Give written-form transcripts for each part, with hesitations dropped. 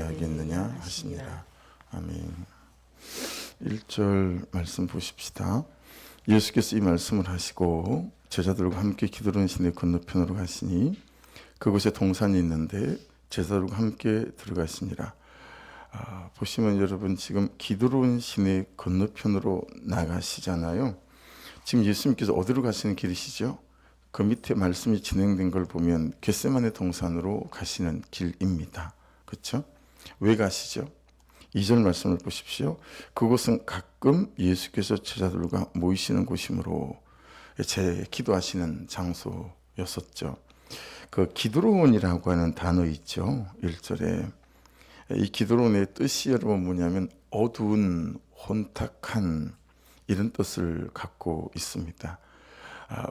기대하겠느냐 하시니라. 아멘. 1절 말씀 보십시다. 예수께서 이 말씀을 하시고 제자들과 함께 기드론 시내 건너편으로 가시니 그곳에 동산이 있는데 제자들과 함께 들어가시니라. 보시면 여러분 지금 기드론 시내 건너편으로 나가시잖아요. 지금 예수님께서 어디로 가시는 길이시죠? 그 밑에 말씀이 진행된 걸 보면 겟세마네 동산으로 가시는 길입니다. 그렇죠? 왜 가시죠? 2절 말씀을 보십시오. 그곳은 가끔 예수께서 제자들과 모이시는 곳이므로 기도하시는 장소였었죠. 그 기드론이라고 하는 단어 있죠. 1절에. 이 기드론의 뜻이 여러분 뭐냐면 어두운, 혼탁한 이런 뜻을 갖고 있습니다.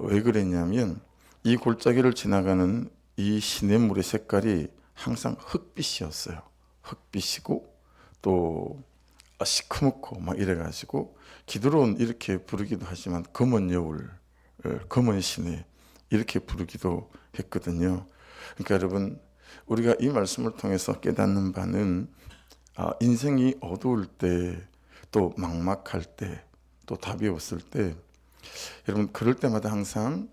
왜 그랬냐면 이 골짜기를 지나가는 이 시냇물의 색깔이 항상 흑빛이었어요. 흑빛이고 또 시커멓고 막 이래가지고 기드론 이렇게 부르기도 하지만 검은 여울, 검은 시내 이렇게 부르기도 했거든요. 그러니까 여러분 우리가 이 말씀을 통해서 깨닫는 바는 인생이 어두울 때 또 막막할 때 또 답이 없을 때 여러분 그럴 때마다 항상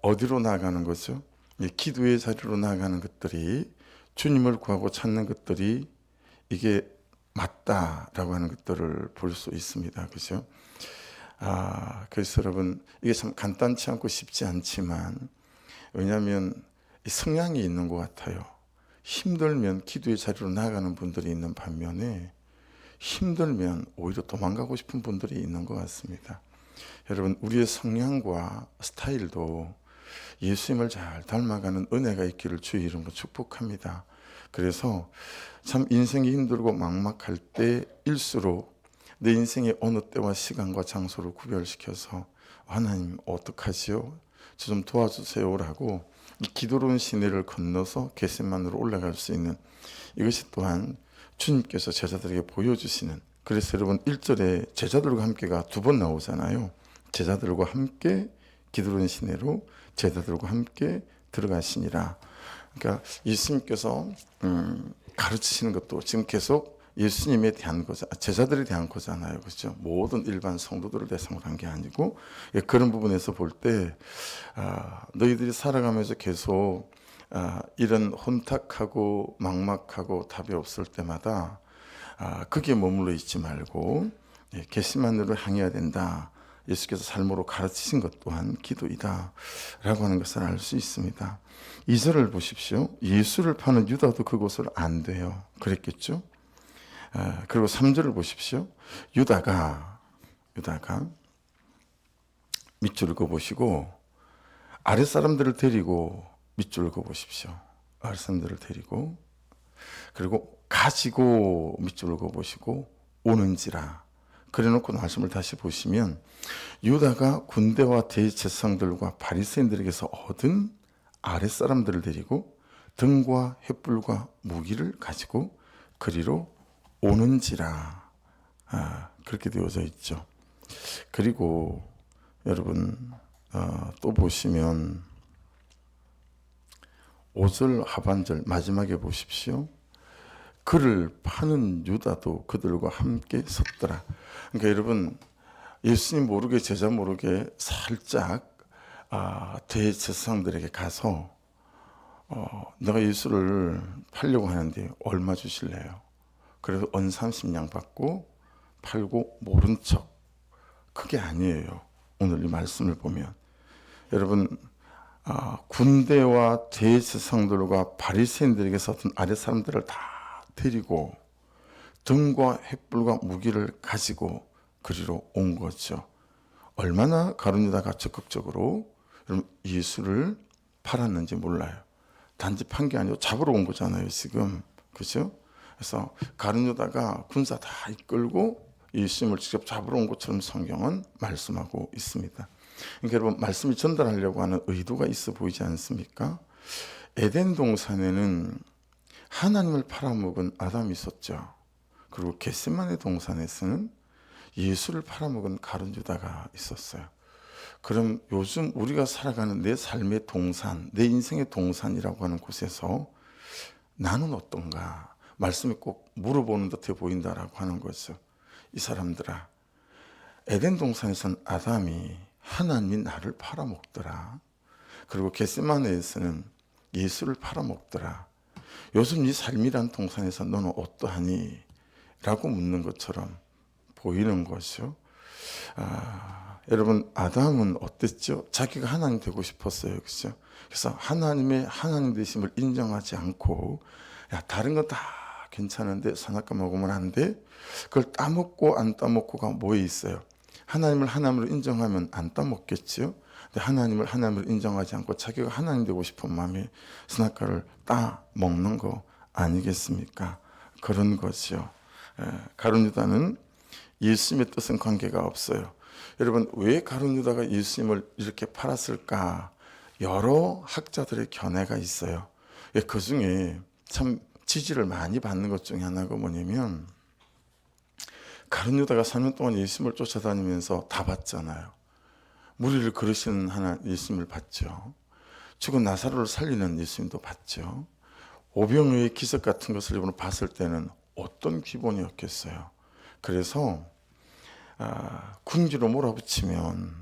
어디로 나아가는 거죠? 기도의 자리로 나아가는 것들이 주님을 구하고 찾는 것들이 이게 맞다라고 하는 것들을 볼 수 있습니다. 그죠? 그래서 여러분 이게 참 간단치 않고 쉽지 않지만 왜냐하면 성향이 있는 것 같아요. 힘들면 기도의 자리로 나아가는 분들이 있는 반면에 힘들면 오히려 도망가고 싶은 분들이 있는 것 같습니다. 여러분 우리의 성향과 스타일도 예수님을 잘 닮아가는 은혜가 있기를 주의 이름으로 축복합니다. 그래서 참 인생이 힘들고 막막할 때일수록 내 인생의 어느 때와 시간과 장소를 구별시켜서 하나님 어떡하지요? 저 좀 도와주세요라고 이 기드론 시내를 건너서 겟세마네로 올라갈 수 있는 이것이 또한 주님께서 제자들에게 보여주시는, 그래서 여러분 1절에 제자들과 함께가 2번 나오잖아요. 제자들과 함께 기드론 시내로 제자들과 함께 들어가시니라. 그러니까 예수님께서 가르치시는 것도 지금 계속 예수님에 대한 거죠. 제자들에 대한 거잖아요. 그렇죠? 모든 일반 성도들을 대상으로 한 게 아니고 그런 부분에서 볼 때 너희들이 살아가면서 계속 이런 혼탁하고 막막하고 답이 없을 때마다 거기에 머물러 있지 말고 겟세마네로 향해야 된다. 예수께서 삶으로 가르치신 것 또한 기도이다 라고 하는 것을 알 수 있습니다. 2절을 보십시오. 예수를 파는 유다도 그곳을 안돼요 그랬겠죠. 그리고 3절을 보십시오. 유다가 밑줄을 그어보시고 아랫사람들을 데리고 밑줄을 그어보십시오. 아랫사람들을 데리고 그리고 가지고 밑줄을 그어보시고 오는지라 그래놓고 말씀을 다시 보시면 유다가 군대와 대제사장들과 바리새인들에게서 얻은 아랫사람들을 데리고 등과 횃불과 무기를 가지고 그리로 오는지라 그렇게 되어져 있죠. 그리고 여러분 또 보시면 5절 하반절 마지막에 보십시오. 그를 파는 유다도 그들과 함께 섰더라. 그러니까 여러분 예수님 모르게 제자 모르게 살짝 대제사장들에게 가서 내가 예수를 팔려고 하는데 얼마 주실래요? 그래서 언 30냥 받고 팔고 모른 척. 그게 아니에요. 오늘 이 말씀을 보면 여러분 군대와 대제사장들과 바리새인들에게서 어떤 아랫사람들을 다 데리고 등과 횃불과 무기를 가지고 그리로 온 거죠. 얼마나 가룟 유다가 적극적으로 예수를 팔았는지 몰라요. 단지 판 게 아니고 잡으러 온 거잖아요 지금. 그죠? 그래서 가룟 유다가 군사 다 이끌고 예수님을 직접 잡으러 온 것처럼 성경은 말씀하고 있습니다. 그러니까 여러분 말씀을 전달하려고 하는 의도가 있어 보이지 않습니까? 에덴 동산에는 하나님을 팔아먹은 아담이 있었죠. 그리고 겟세마네 동산에서는 예수를 팔아먹은 가룟 유다가 있었어요. 그럼 요즘 우리가 살아가는 내 삶의 동산, 내 인생의 동산이라고 하는 곳에서 나는 어떤가? 말씀이 꼭 물어보는 듯해 보인다라고 하는 거죠. 이 사람들아, 에덴 동산에서는 아담이 하나님이 나를 팔아먹더라. 그리고 겟세마네에서는 예수를 팔아먹더라. 요즘 이 삶이란 동산에서 너는 어떠하니? 라고 묻는 것처럼 보이는 것이요. 여러분, 아담은 어땠죠? 자기가 하나님 되고 싶었어요. 그렇죠? 그래서 하나님의 하나님 되심을 인정하지 않고, 야, 다른 건 다 괜찮은데 선악과 먹으면 안 돼? 그걸 따먹고 안 따먹고가 뭐에 있어요? 하나님을 하나님으로 인정하면 안 따먹겠지요? 근데 하나님을 하나님으로 인정하지 않고 자기가 하나님 되고 싶은 마음에 선악과를 따먹는 거 아니겠습니까? 그런 거죠. 가룟 유다는 예수님의 뜻은 관계가 없어요. 여러분, 왜 가룟 유다가 예수님을 이렇게 팔았을까? 여러 학자들의 견해가 있어요. 그 중에 참 지지를 많이 받는 것 중에 하나가 뭐냐면, 가룟 유다가 3년 동안 예수님을 쫓아다니면서 다 봤잖아요. 무리를 거르시는 하나 예수님을 봤죠. 죽은 나사로를 살리는 예수님도 봤죠. 오병이의 기적 같은 것을 이번에 봤을 때는 어떤 기본이었겠어요. 그래서 궁지로 몰아붙이면,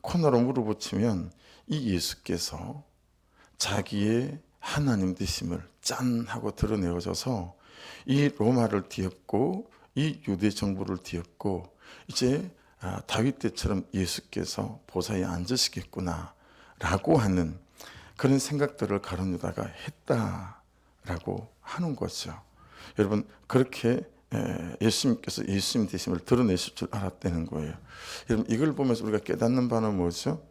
코너로 물어붙이면 이 예수께서 자기의 하나님 되심을 짠 하고 드러내어져서 이 로마를 뒤엎고 이 유대 정부를 뒤엎고 이제 다윗 때처럼 예수께서 보좌에 앉으시겠구나 라고 하는 그런 생각들을 가룟 유다가 했다라고 하는 거죠. 여러분, 그렇게 예수님께서 예수님 되심을 드러내실 줄 알았다는 거예요. 여러분, 이걸 보면서 우리가 깨닫는 바는 뭐죠?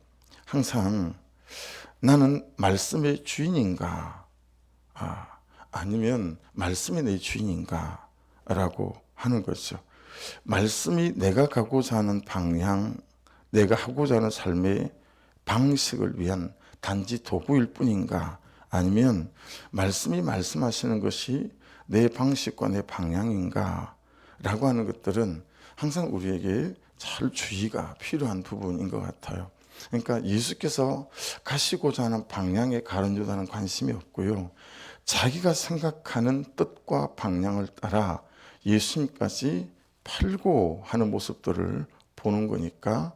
항상 나는 말씀의 주인인가, 아니면 말씀이 내 주인인가 라고 하는 거죠. 말씀이 내가 가고자 하는 방향, 내가 하고자 하는 삶의 방식을 위한 단지 도구일 뿐인가, 아니면 말씀이 말씀하시는 것이 내 방식과 내 방향인가 라고 하는 것들은 항상 우리에게 잘 주의가 필요한 부분인 것 같아요. 그러니까 예수께서 가시고자 하는 방향에 가룟 유다는 관심이 없고요, 자기가 생각하는 뜻과 방향을 따라 예수님까지 팔고 하는 모습들을 보는 거니까,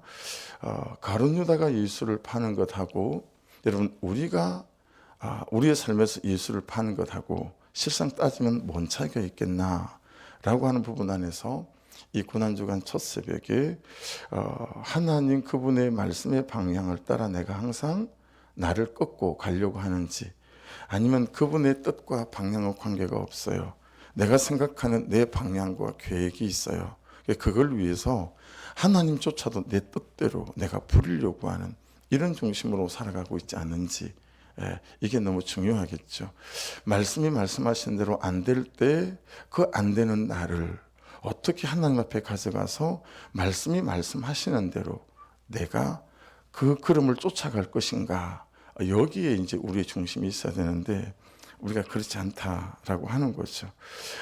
가룟 유다가 예수를 파는 것하고, 여러분, 우리가 우리의 삶에서 예수를 파는 것하고 실상 따지면 뭔 차이가 있겠나라고 하는 부분 안에서 이 고난주간 첫 새벽에 하나님 그분의 말씀의 방향을 따라 내가 항상 나를 꺾고 가려고 하는지, 아니면 그분의 뜻과 방향과 관계가 없어요. 내가 생각하는 내 방향과 계획이 있어요. 그걸 위해서 하나님조차도 내 뜻대로 내가 부리려고 하는 이런 중심으로 살아가고 있지 않은지, 이게 너무 중요하겠죠. 말씀이 말씀하신 대로 안 될 때 그 안 되는 나를 어떻게 하나님 앞에 가져가서 말씀이 말씀하시는 대로 내가 그 걸음을 쫓아갈 것인가, 여기에 이제 우리의 중심이 있어야 되는데 우리가 그렇지 않다라고 하는 거죠.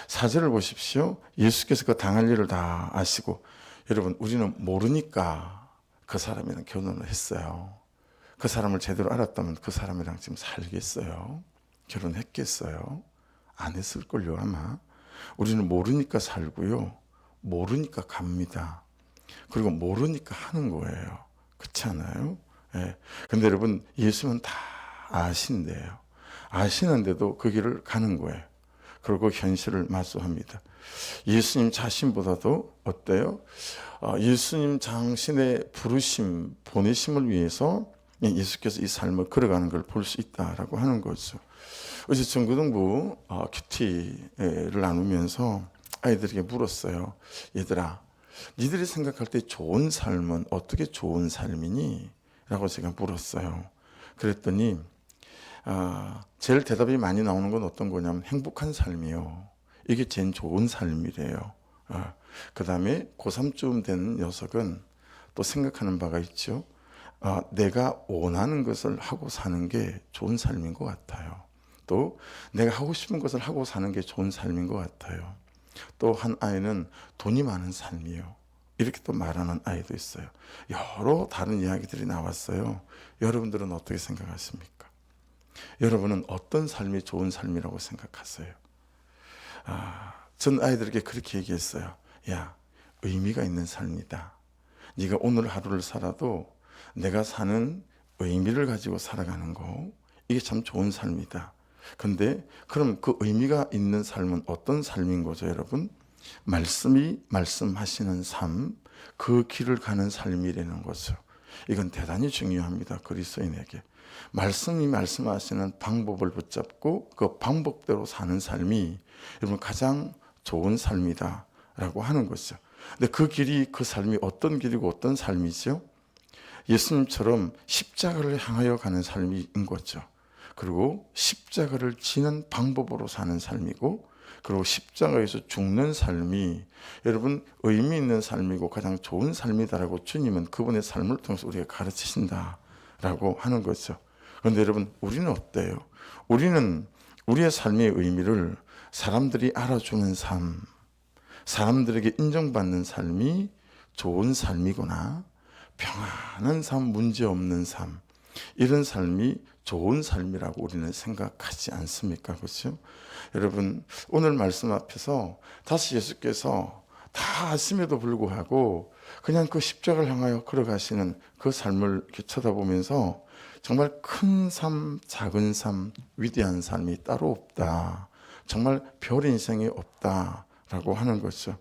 4절을 보십시오. 예수께서 그 당할 일을 다 아시고, 여러분, 우리는 모르니까 그 사람이랑 결혼을 했어요. 그 사람을 제대로 알았다면 그 사람이랑 지금 살겠어요? 결혼했겠어요? 안 했을걸요, 아마. 우리는 모르니까 살고요, 모르니까 갑니다. 그리고 모르니까 하는 거예요. 그렇지 않아요? 근데 여러분, 예수는 다 아신대요. 아시는데도 그 길을 가는 거예요. 그리고 현실을 마주합니다. 예수님 자신보다도 어때요? 예수님 자신의 부르심, 보내심을 위해서 예수께서 이 삶을 걸어가는 걸 볼 수 있다라고 하는 거죠. 어제 전고등부 큐티를 나누면서 아이들에게 물었어요. 얘들아, 니들이 생각할 때 좋은 삶은 어떻게 좋은 삶이니? 라고 제가 물었어요. 그랬더니 제일 대답이 많이 나오는 건 어떤 거냐면 행복한 삶이요. 이게 제일 좋은 삶이래요. 그 다음에 고3쯤 된 녀석은 또 생각하는 바가 있죠. 내가 원하는 것을 하고 사는 게 좋은 삶인 것 같아요. 또 내가 하고 싶은 것을 하고 사는 게 좋은 삶인 것 같아요. 또 한 아이는 돈이 많은 삶이요. 이렇게 또 말하는 아이도 있어요. 여러 다른 이야기들이 나왔어요. 여러분들은 어떻게 생각하십니까? 여러분은 어떤 삶이 좋은 삶이라고 생각하세요? 전 아이들에게 그렇게 얘기했어요. 야, 의미가 있는 삶이다. 네가 오늘 하루를 살아도 내가 사는 의미를 가지고 살아가는 거, 이게 참 좋은 삶이다. 근데 그럼 그 의미가 있는 삶은 어떤 삶인 거죠, 여러분? 말씀이 말씀하시는 삶, 그 길을 가는 삶이라는 거죠. 이건 대단히 중요합니다, 그리스도인에게. 말씀이 말씀하시는 방법을 붙잡고 그 방법대로 사는 삶이 여러분 가장 좋은 삶이다 라고 하는 거죠. 근데 그 길이, 그 삶이 어떤 길이고 어떤 삶이죠? 예수님처럼 십자가를 향하여 가는 삶인 거죠. 그리고 십자가를 지는 방법으로 사는 삶이고, 그리고 십자가에서 죽는 삶이 여러분 의미 있는 삶이고 가장 좋은 삶이다라고 주님은 그분의 삶을 통해서 우리에게 가르치신다라고 하는 거죠. 그런데 여러분, 우리는 어때요? 우리는 우리의 삶의 의미를 사람들이 알아주는 삶, 사람들에게 인정받는 삶이 좋은 삶이구나, 평안한 삶, 문제없는 삶, 이런 삶이 좋은 삶이라고 우리는 생각하지 않습니까? 그렇죠? 여러분, 오늘 말씀 앞에서 다시 예수께서 다 아심에도 불구하고 그냥 그 십자가를 향하여 걸어가시는 그 삶을 이렇게 쳐다보면서 정말 큰 삶, 작은 삶, 위대한 삶이 따로 없다. 정말 별 인생이 없다라고 하는 거죠.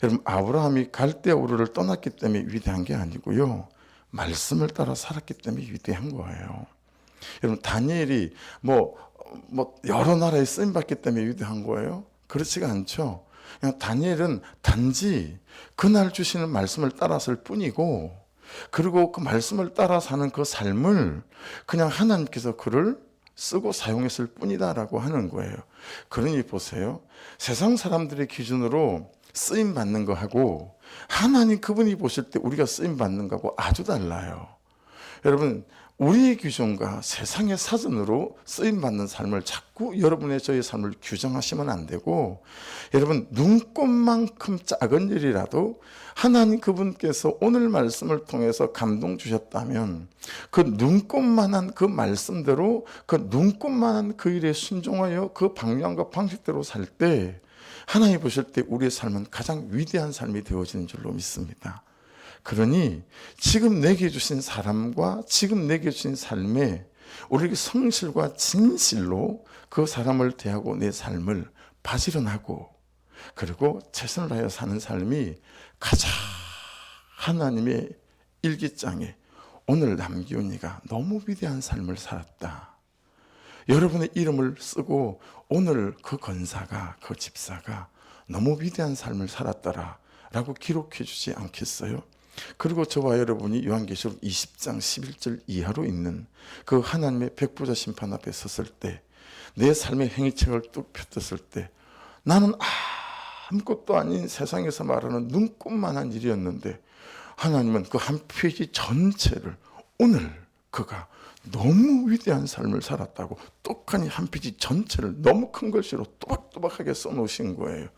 여러분, 아브라함이 갈대우르를 떠났기 때문에 위대한 게 아니고요, 말씀을 따라 살았기 때문에 위대한 거예요. 여러분, 다니엘이 뭐 여러 나라에 쓰임 받기 때문에 위대한 거예요? 그렇지가 않죠. 그냥 다니엘은 단지 그날 주시는 말씀을 따랐을 뿐이고, 그리고 그 말씀을 따라 사는 그 삶을 그냥 하나님께서 그를 쓰고 사용했을 뿐이다라고 하는 거예요. 그러니 보세요, 세상 사람들의 기준으로 쓰임 받는 거하고 하나님 그분이 보실 때 우리가 쓰임 받는 거하고 아주 달라요. 여러분, 우리의 기준과 세상의 사전으로 쓰임받는 삶을 자꾸 여러분의 저의 삶을 규정하시면 안 되고, 여러분, 눈꽃만큼 작은 일이라도 하나님 그분께서 오늘 말씀을 통해서 감동 주셨다면 그 눈꽃만한 그 말씀대로, 그 눈꽃만한 그 일에 순종하여 그 방향과 방식대로 살 때 하나님 보실 때 우리의 삶은 가장 위대한 삶이 되어지는 줄로 믿습니다. 그러니 지금 내게 주신 사람과 지금 내게 주신 삶에 우리에게 성실과 진실로 그 사람을 대하고 내 삶을 바지런하고, 그리고 최선을 다하여 사는 삶이 가장 하나님의 일기장에 오늘 남기훈이가 너무 위대한 삶을 살았다, 여러분의 이름을 쓰고 오늘 그 권사가, 그 집사가 너무 위대한 삶을 살았더라 라고 기록해 주지 않겠어요? 그리고 저와 여러분이 요한계시록 20장 11절 이하로 있는 그 하나님의 백보자 심판 앞에 섰을 때, 내 삶의 행위책을 뚝 펴떴을 때, 나는 아무것도 아닌 세상에서 말하는 눈꽃만한 일이었는데 하나님은 그 한 페이지 전체를 오늘 그가 너무 위대한 삶을 살았다고 똑하니 한 페이지 전체를 너무 큰 글씨로 또박또박하게 써놓으신 거예요.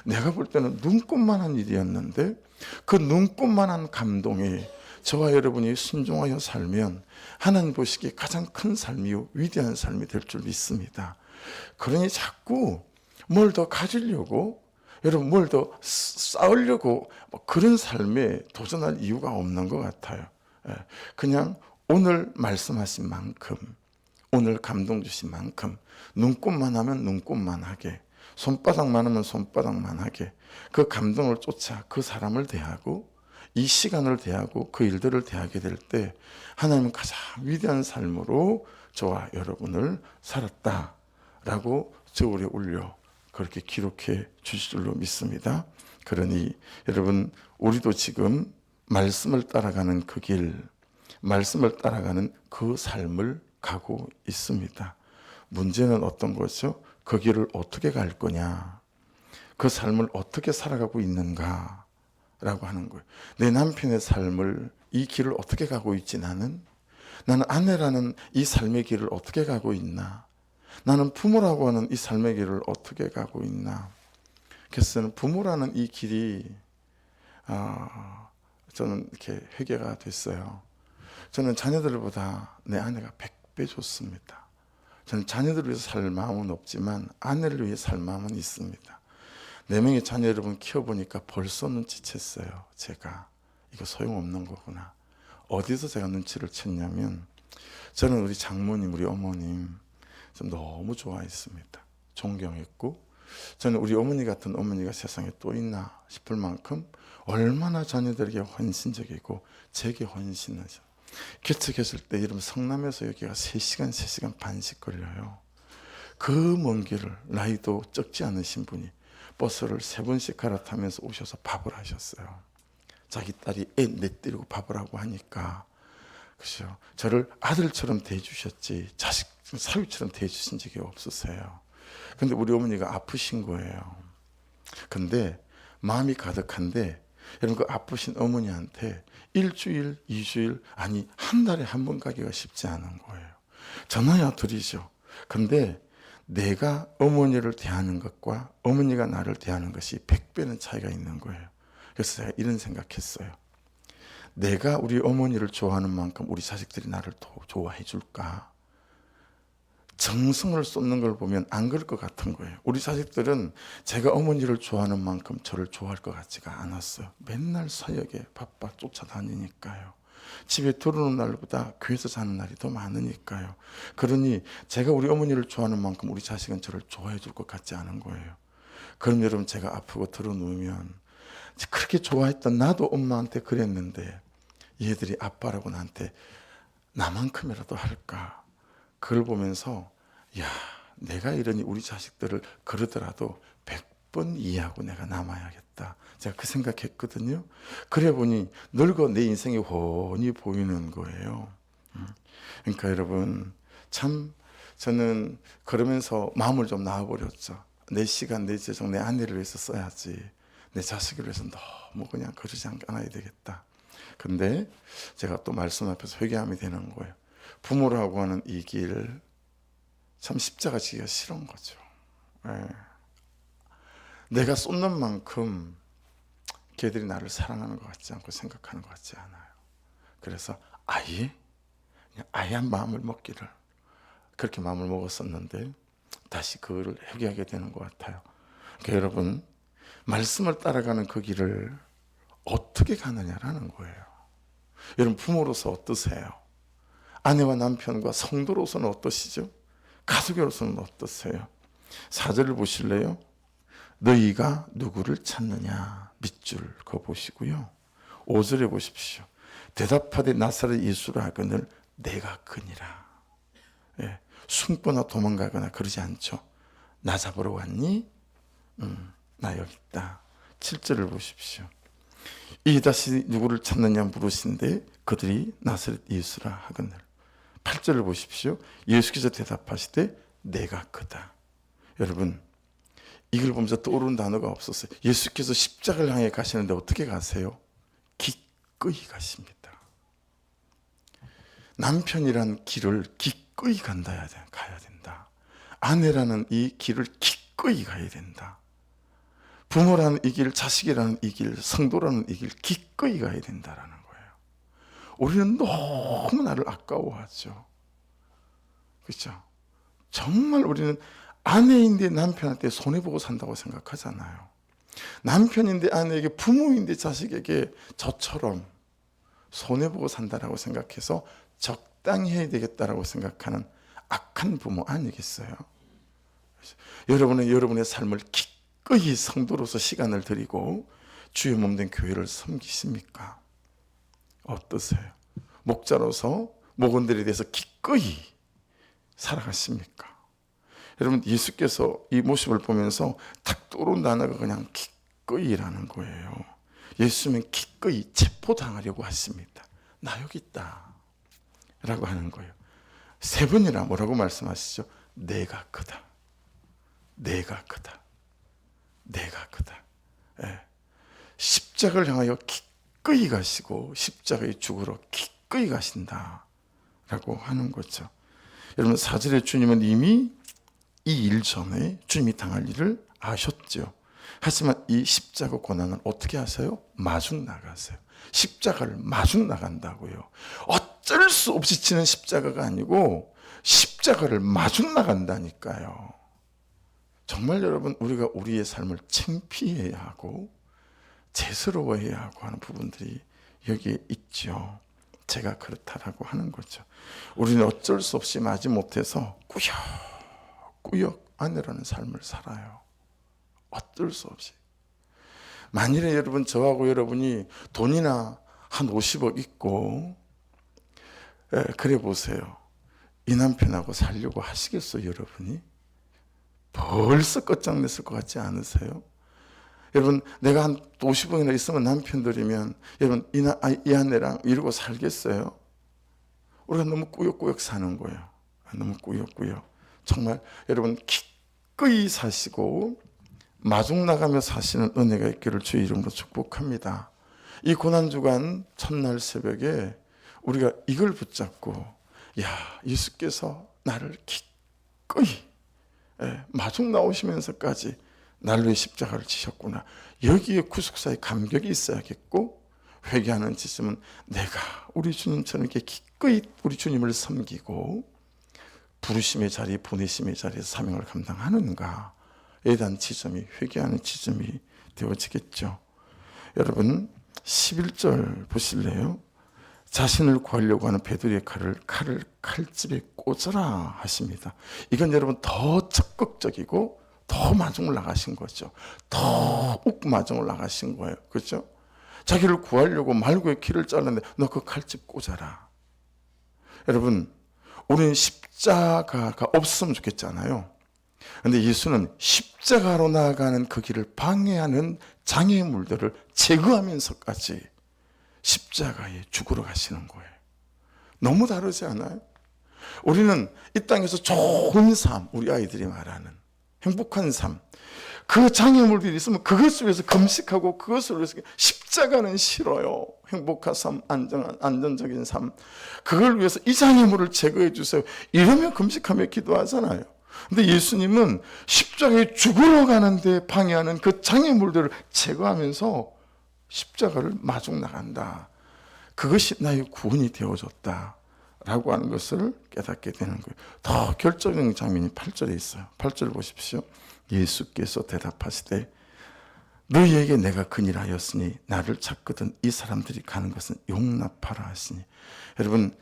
내가 볼 때는 눈꽃만한 일이었는데 그 눈꽃만한 감동에 저와 여러분이 순종하여 살면 하나님 보시기에 가장 큰 삶이요 위대한 삶이 될 줄 믿습니다. 그러니 자꾸 뭘 더 가지려고, 여러분 뭘 더 쌓으려고 그런 삶에 도전할 이유가 없는 것 같아요. 그냥 오늘 말씀하신 만큼, 오늘 감동 주신 만큼 눈꽃만 하면 눈꽃만 하게, 손바닥만 하면 손바닥만 하게 그 감동을 쫓아 그 사람을 대하고 이 시간을 대하고 그 일들을 대하게 될 때 하나님은 가장 위대한 삶으로 저와 여러분을 살았다라고 저울에 올려 그렇게 기록해 주실 줄로 믿습니다. 그러니 여러분, 우리도 지금 말씀을 따라가는 그 길, 말씀을 따라가는 그 삶을 가고 있습니다. 문제는 어떤 거죠? 그 길을 어떻게 갈 거냐, 그 삶을 어떻게 살아가고 있는가 라고 하는 거예요. 내 남편의 삶을, 이 길을 어떻게 가고 있지, 나는 아내라는 이 삶의 길을 어떻게 가고 있나, 나는 부모라고 하는 이 삶의 길을 어떻게 가고 있나. 그래서 저는 부모라는 이 길이 저는 이렇게 회개가 됐어요. 저는 자녀들보다 내 아내가 100배 좋습니다. 저는 자녀들을 위해서 살 마음은 없지만 아내를 위해 살 마음은 있습니다. 4명의 자녀 여러분 키워보니까 벌써 눈치챘어요. 제가 이거 소용없는 거구나. 어디서 제가 눈치를 챘냐면 저는 우리 장모님, 우리 어머님 좀 너무 좋아했습니다. 존경했고 저는 우리 어머니 같은 어머니가 세상에 또 있나 싶을 만큼 얼마나 자녀들에게 헌신적이고 제게 헌신하죠. 개척했을 때 여러분 성남에서 여기가 3시간, 3시간 반씩 걸려요. 그 먼 길을 나이도 적지 않으신 분이 버스를 3번씩 갈아타면서 오셔서 밥을 하셨어요. 자기 딸이 애 내때리고 밥을 하고 하니까 그죠? 저를 아들처럼 대해주셨지 자식 사위처럼 대해주신 적이 없으세요. 근데 우리 어머니가 아프신 거예요. 근데 마음이 가득한데 여러분 그 아프신 어머니한테 1주일, 2주일 아니 한 달에 한 번 가기가 쉽지 않은 거예요. 전화야 드리죠. 근데 내가 어머니를 대하는 것과 어머니가 나를 대하는 것이 100배는 차이가 있는 거예요. 그래서 제가 이런 생각했어요. 내가 우리 어머니를 좋아하는 만큼 우리 자식들이 나를 더 좋아해 줄까? 정성을 쏟는 걸 보면 안 그럴 것 같은 거예요. 우리 자식들은 제가 어머니를 좋아하는 만큼 저를 좋아할 것 같지가 않았어요. 맨날 사역에 바빠 쫓아다니니까요. 집에 들어오는 날보다 교회에서 자는 날이 더 많으니까요. 그러니 제가 우리 어머니를 좋아하는 만큼 우리 자식은 저를 좋아해 줄 것 같지 않은 거예요. 그럼 여러분 제가 아프고 들어 누우면 그렇게 좋아했던 나도 엄마한테 그랬는데 얘들이 아빠라고 나한테 나만큼이라도 할까? 그걸 보면서 야, 내가 이러니 우리 자식들을 그러더라도 100번 이해하고 내가 남아야겠다. 제가 그 생각했거든요. 그래 보니 늙어 내 인생이 훤히 보이는 거예요. 그러니까 여러분 참 저는 그러면서 마음을 좀 놔버렸죠. 내 시간, 내 재정, 내 아내를 위해서 써야지. 내 자식을 위해서 너무 그냥 그러지 않아야 되겠다. 근데 제가 또 말씀 앞에서 회개함이 되는 거예요. 부모라고 하는 이 길 참 십자가 지기가 싫은 거죠. 예. 내가 쏟는 만큼 걔들이 나를 사랑하는 것 같지 않고 생각하는 것 같지 않아요. 그래서 아예 한 마음을 먹기를 그렇게 마음을 먹었었는데 다시 그거를 회개하게 되는 것 같아요. 그러니까 여러분 말씀을 따라가는 그 길을 어떻게 가느냐라는 거예요. 여러분 부모로서 어떠세요? 아내와 남편과 성도로서는 어떠시죠? 가족으로서는 어떠세요? 4절을 보실래요? 너희가 누구를 찾느냐 밑줄 그거 보시고요. 5절에 보십시오. 대답하되 나사렛 예수라 하거늘 내가 그니라. 예, 숨거나 도망가거나 그러지 않죠. 나 잡으러 왔니? 나 여기 있다. 7절을 보십시오. 이 다시 누구를 찾느냐 물으신데 그들이 나사렛 예수라 하거늘. 8절을 보십시오. 예수께서 대답하시되 내가 그다. 여러분 이걸 보면서 떠오르는 단어가 없었어요. 예수께서 십자가를 향해 가시는데 어떻게 가세요? 기꺼이 가십니다. 남편이란 길을 기꺼이 가야 된다. 아내라는 이 길을 기꺼이 가야 된다. 부모라는 이 길, 자식이라는 이 길, 성도라는 이 길 기꺼이 가야 된다라는 거예요. 우리는 너무 나를 아까워하죠. 그렇죠? 정말 우리는 아내인데 남편한테 손해보고 산다고 생각하잖아요. 남편인데 아내에게, 부모인데 자식에게 저처럼 손해보고 산다라고 생각해서 적당히 해야 되겠다라고 생각하는 악한 부모 아니겠어요? 여러분은 여러분의 삶을 기꺼이 성도로서 시간을 드리고 주의 몸된 교회를 섬기십니까? 어떠세요? 목자로서 목원들에 대해서 기꺼이 살아가십니까? 여러분 예수께서 이 모습을 보면서 탁 떠오른 단어가 그냥 기꺼이라는 거예요. 예수님은 기꺼이 체포당하려고 하십니다. 나 여기 있다 라고 하는 거예요. 3번이나 뭐라고 말씀하시죠? 내가 크다. 내가 크다. 내가 크다. 예. 십자가를 향하여 기꺼이 가시고 십자가의 죽으러 기꺼이 가신다 라고 하는 거죠. 여러분 4절에 주님은 이미 이 일 전에 주님이 당할 일을 아셨죠. 하지만 이 십자가 고난을 어떻게 하세요? 마중 나가세요. 십자가를 마중 나간다고요. 어쩔 수 없이 치는 십자가가 아니고 십자가를 마중 나간다니까요. 정말 여러분 우리가 우리의 삶을 창피해야 하고 죄스러워해야 하고 하는 부분들이 여기에 있죠. 제가 그렇다라고 하는 거죠. 우리는 어쩔 수 없이 마지못해서 꾸역꾸역 아내라는 삶을 살아요. 어쩔 수 없이. 만일에 여러분 저하고 여러분이 돈이나 한 50억 있고 그래 보세요. 이 남편하고 살려고 하시겠어요 여러분이? 벌써 끝장냈을 것 같지 않으세요? 여러분 내가 한 50억이나 있으면 남편들이면 여러분 이 아내랑 이러고 살겠어요? 우리가 너무 꾸역꾸역 사는 거예요. 너무 꾸역꾸역. 정말 여러분 기꺼이 사시고 마중 나가며 사시는 은혜가 있기를 주의 이름으로 축복합니다. 이 고난주간 첫날 새벽에 우리가 이걸 붙잡고 야 예수께서 나를 기꺼이 마중 나오시면서까지 나를 위해 십자가를 지셨구나. 여기에 구속사의 감격이 있어야겠고 회개하는 지점은 내가 우리 주님처럼 이렇게 기꺼이 우리 주님을 섬기고 부르심의 자리, 보내심의 자리에서 사명을 감당하는가에 대한 지점이 회개하는 지점이 되어지겠죠. 여러분 11절 보실래요? 자신을 구하려고 하는 베드로의 칼을 칼집에 꽂아라 하십니다. 이건 여러분 더 적극적이고 더 마중을 나가신 거죠. 더욱 마중을 나가신 거예요. 그렇죠? 자기를 구하려고 말고의 길을 잘랐는데 너 그 칼집 꽂아라. 여러분 우리는 십자가가 없으면 좋겠잖아요. 그런데 예수는 십자가로 나아가는 그 길을 방해하는 장애물들을 제거하면서까지 십자가에 죽으러 가시는 거예요. 너무 다르지 않아요? 우리는 이 땅에서 좋은 삶, 우리 아이들이 말하는 행복한 삶, 그 장애물들이 있으면 그것을 위해서 금식하고 그것을 위해서 십자가는 싫어요. 행복한 삶, 안전적인 삶, 그걸 위해서 이 장애물을 제거해 주세요. 이러면 금식하며 기도하잖아요. 근데 예수님은 십자가에 죽으러 가는데 방해하는 그 장애물들을 제거하면서 십자가를 마중 나간다. 그것이 나의 구원이 되어졌다 라고 하는 것을 깨닫게 되는 거예요. 더 결정적인 장면이 8절에 있어요. 8절 보십시오. 예수께서 대답하시되 너희에게 내가 근일하였으니 나를 찾거든 이 사람들이 가는 것은 용납하라 하시니. 여러분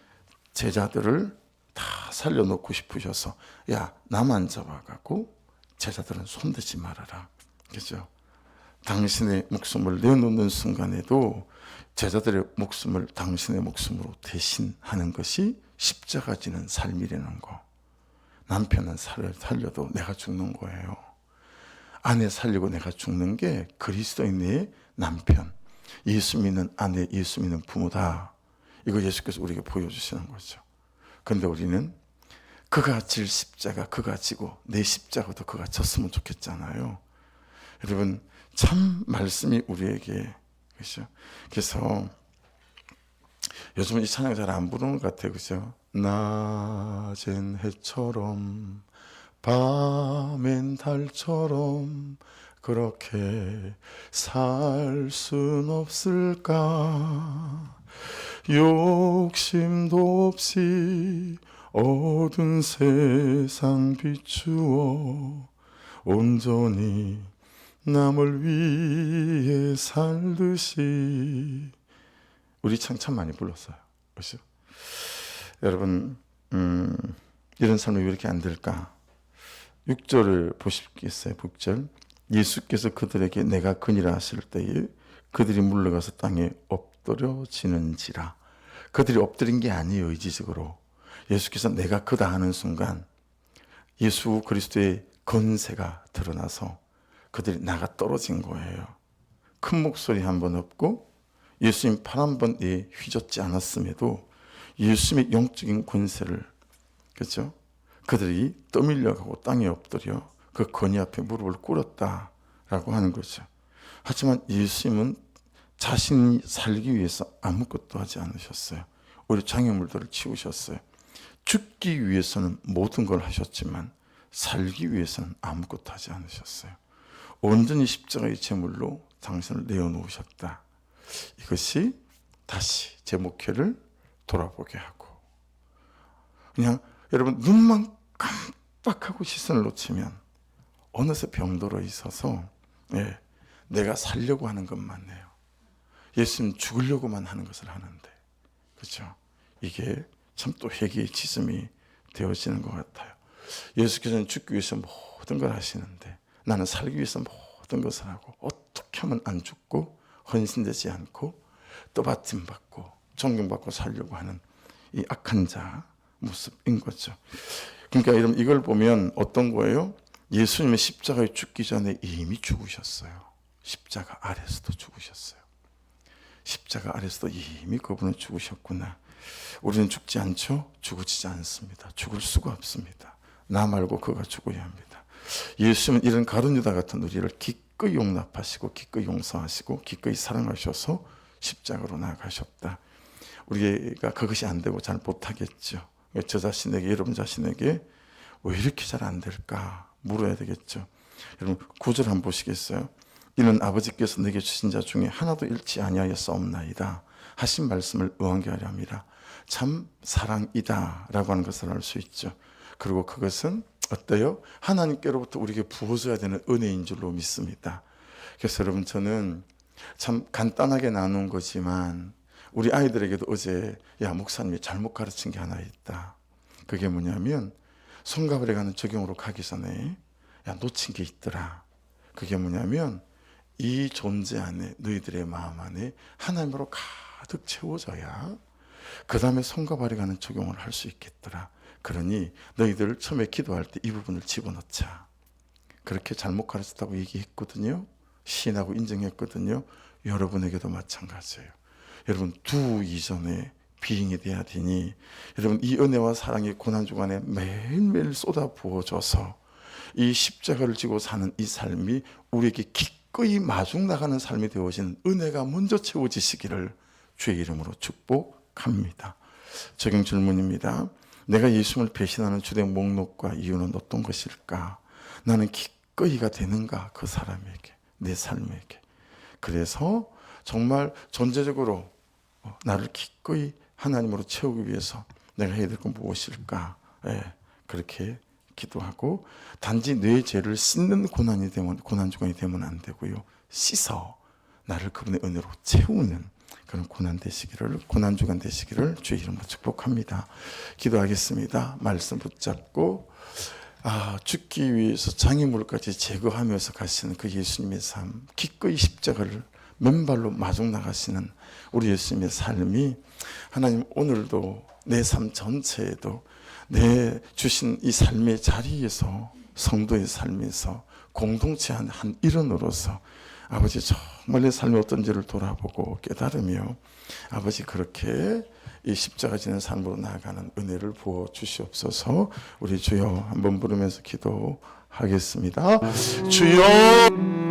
제자들을 다 살려놓고 싶으셔서 야 나만 잡아가고 제자들은 손대지 말아라. 그죠? 당신의 목숨을 내놓는 순간에도 제자들의 목숨을 당신의 목숨으로 대신하는 것이 십자가 지는 삶이라는 거. 남편은 살려도 내가 죽는 거예요. 아내 살리고 내가 죽는 게 그리스도인의 남편, 예수 믿는 아내, 예수 믿는 부모다. 이거 예수께서 우리에게 보여주시는 거죠. 그런데 우리는 그가 질 십자가 그가 지고 내 십자가도 그가 졌으면 좋겠잖아요. 여러분 참 말씀이 우리에게 그렇죠. 그래서 요즘은 이 찬양 잘 안 부르는 것 같아요. 그죠? 낮엔 해처럼 밤엔 달처럼 그렇게 살 순 없을까? 욕심도 없이 어두운 세상 비추어 온전히 남을 위해 살듯이. 우리 참 많이 불렀어요. 그렇죠? 여러분 이런 삶이 왜 이렇게 안 될까? 6절을 보시겠어요? 6절. 예수께서 그들에게 내가 그니라 하실 때에 그들이 물러가서 땅에 엎드려지는지라. 그들이 엎드린 게 아니에요. 의지적으로. 예수께서 내가 그다 하는 순간 예수 그리스도의 권세가 드러나서 그들이 나가 떨어진 거예요. 큰 목소리 한 번 없고 예수님 팔 한 번 휘젓지 않았음에도 예수님의 영적인 권세를 그렇죠? 그들이 떠밀려가고 땅에 엎드려 그 권위 앞에 무릎을 꿇었다라고 하는 거죠. 하지만 예수님은 자신이 살기 위해서 아무것도 하지 않으셨어요. 오히려 장애물들을 치우셨어요. 죽기 위해서는 모든 걸 하셨지만 살기 위해서는 아무것도 하지 않으셨어요. 온전히 십자가의 제물로 당신을 내어놓으셨다. 이것이 다시 제 목회를 돌아보게 하고 그냥 여러분 눈만 깜빡하고 시선을 놓치면 어느새 병들어 있어서 내가 살려고 하는 것만 해요. 예수님 죽으려고만 하는 것을 하는데, 그렇죠? 이게 참 또 회개의 지점이 되어지는 것 같아요. 예수께서는 죽기 위해서 모든 걸 하시는데 나는 살기 위해서 모든 것을 하고 어떻게 하면 안 죽고 헌신되지 않고 또 받침받고 존경받고 살려고 하는 이 악한 자 모습인 거죠. 그러니까 여러분 이걸 보면 어떤 거예요? 예수님의 십자가에 죽기 전에 이미 죽으셨어요. 십자가 아래서도 죽으셨어요. 십자가 아래서도 이미 그분은 죽으셨구나. 우리는 죽지 않죠? 죽어지지 않습니다. 죽을 수가 없습니다. 나 말고 그가 죽어야 합니다. 예수님은 이런 가룟 유다 같은 우리를 기꺼이 용납하시고 기꺼이 용서하시고 기꺼이 사랑하셔서 십자가로 나아가셨다. 우리가 그것이 안 되고 잘 못하겠죠. 저 자신에게, 여러분 자신에게 왜 이렇게 잘 안 될까 물어야 되겠죠. 여러분 9절 한번 보시겠어요? 이는 아버지께서 내게 주신 자 중에 하나도 잃지 아니하였사옵나이다 하신 말씀을 의하게 하려 함이라. 참 사랑이다 라고 하는 것을 알 수 있죠. 그리고 그것은 어때요? 하나님께로부터 우리에게 부어져야 되는 은혜인 줄로 믿습니다. 그래서 여러분 저는 참 간단하게 나눈 거지만 우리 아이들에게도 어제 목사님이 잘못 가르친 게 하나 있다. 그게 뭐냐면 손가발에 가는 적용으로 가기 전에 놓친 게 있더라. 그게 뭐냐면 이 존재 안에 너희들의 마음 안에 하나님으로 가득 채워져야 그 다음에 손과 발에 가는 적용을 할 수 있겠더라. 그러니 너희들 처음에 기도할 때 이 부분을 집어넣자. 그렇게 잘못 가르쳤다고 얘기했거든요. 시인하고 인정했거든요. 여러분에게도 마찬가지예요. 여러분 두 이전에 비행이 돼야 되니 여러분 이 은혜와 사랑이 고난주간에 매일매일 쏟아 부어져서 이 십자가를 지고 사는 이 삶이 우리에게 기꺼이 마중 나가는 삶이 되어지는 은혜가 먼저 채워지시기를 주의 이름으로 축복합니다. 적용 질문입니다. 내가 예수님을 배신하는 주된 목록과 이유는 어떤 것일까? 나는 기꺼이가 되는가? 그 사람에게, 내 삶에게. 그래서 정말 존재적으로 나를 기꺼이 하나님으로 채우기 위해서 내가 해야 될 건 무엇일까? 그렇게 기도하고 단지 내 죄를 씻는 고난주간이 되면 안 되고요. 씻어 나를 그분의 은혜로 채우는 그런 고난주간 되시기를 주의 이름으로 축복합니다. 기도하겠습니다. 말씀 붙잡고 죽기 위해서 장애물까지 제거하면서 가시는 그 예수님의 삶, 기꺼이 십자가를 맨발로 마중 나가시는 우리 예수님의 삶이 하나님 오늘도 내 삶 전체에도 내 주신 이 삶의 자리에서 성도의 삶에서 공동체 한 일원으로서 아버지 정말 내 삶이 어떤지를 돌아보고 깨달으며 아버지 그렇게 이 십자가 지는 삶으로 나아가는 은혜를 부어 주시옵소서. 우리 주여 한번 부르면서 기도하겠습니다. 주여